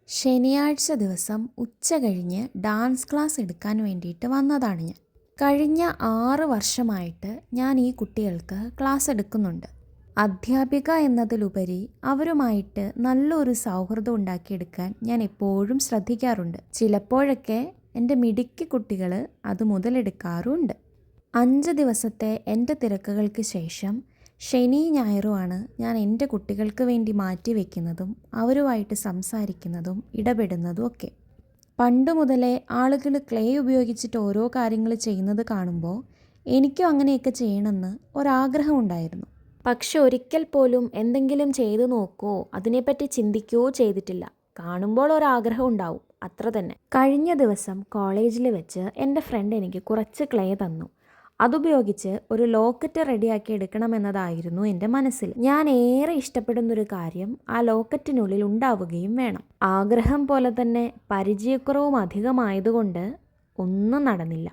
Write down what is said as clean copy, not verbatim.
ശനിയാഴ്ച ദിവസം ഉച്ച കഴിഞ്ഞ് ഡാൻസ് ക്ലാസ് എടുക്കാൻ വേണ്ടിയിട്ട് വന്നതാണ് ഞാൻ. കഴിഞ്ഞ 6 വർഷമായിട്ട് ഞാൻ ഈ കുട്ടികൾക്ക് ക്ലാസ് എടുക്കുന്നുണ്ട്. അധ്യാപിക എന്നതിലുപരി അവരുമായിട്ട് നല്ലൊരു സൗഹൃദം ഉണ്ടാക്കിയെടുക്കാൻ ഞാൻ എപ്പോഴും ശ്രദ്ധിക്കാറുണ്ട്. ചിലപ്പോഴൊക്കെ എൻ്റെ മിടുക്കി കുട്ടികൾ അത് മുതലെടുക്കാറുമുണ്ട്. 5 ദിവസത്തെ എൻ്റെ തിരക്കുകൾക്ക് ശേഷം ശനി ഞായറുമാണ് ഞാൻ എൻ്റെ കുട്ടികൾക്ക് വേണ്ടി മാറ്റി വയ്ക്കുന്നതും അവരുമായിട്ട് സംസാരിക്കുന്നതും ഇടപെടുന്നതും ഒക്കെ. പണ്ട് മുതലേ ആളുകൾ ക്ലേ ഉപയോഗിച്ചിട്ട് ഓരോ കാര്യങ്ങൾ ചെയ്യുന്നത് കാണുമ്പോൾ എനിക്കും അങ്ങനെയൊക്കെ ചെയ്യണമെന്ന് ഒരാഗ്രഹം ഉണ്ടായിരുന്നു. പക്ഷെ ഒരിക്കൽ പോലും എന്തെങ്കിലും ചെയ്തു നോക്കുകയോ അതിനെപ്പറ്റി ചിന്തിക്കുകയോ ചെയ്തിട്ടില്ല. കാണുമ്പോൾ ഒരാഗ്രഹം ഉണ്ടാവും, അത്ര തന്നെ. കഴിഞ്ഞ ദിവസം കോളേജിൽ വെച്ച് എൻ്റെ ഫ്രണ്ട് എനിക്ക് കുറച്ച് ക്ലേ തന്നു. അതുപയോഗിച്ച് ഒരു ലോക്കറ്റ് റെഡിയാക്കി എടുക്കണമെന്നതായിരുന്നു എൻ്റെ മനസ്സിൽ. ഞാൻ ഏറെ ഇഷ്ടപ്പെടുന്നൊരു കാര്യം ആ ലോക്കറ്റിനുള്ളിൽ ഉണ്ടാവുകയും വേണം. ആഗ്രഹം പോലെ തന്നെ പരിചയക്കുറവും അധികമായതുകൊണ്ട് ഒന്നും നടന്നില്ല.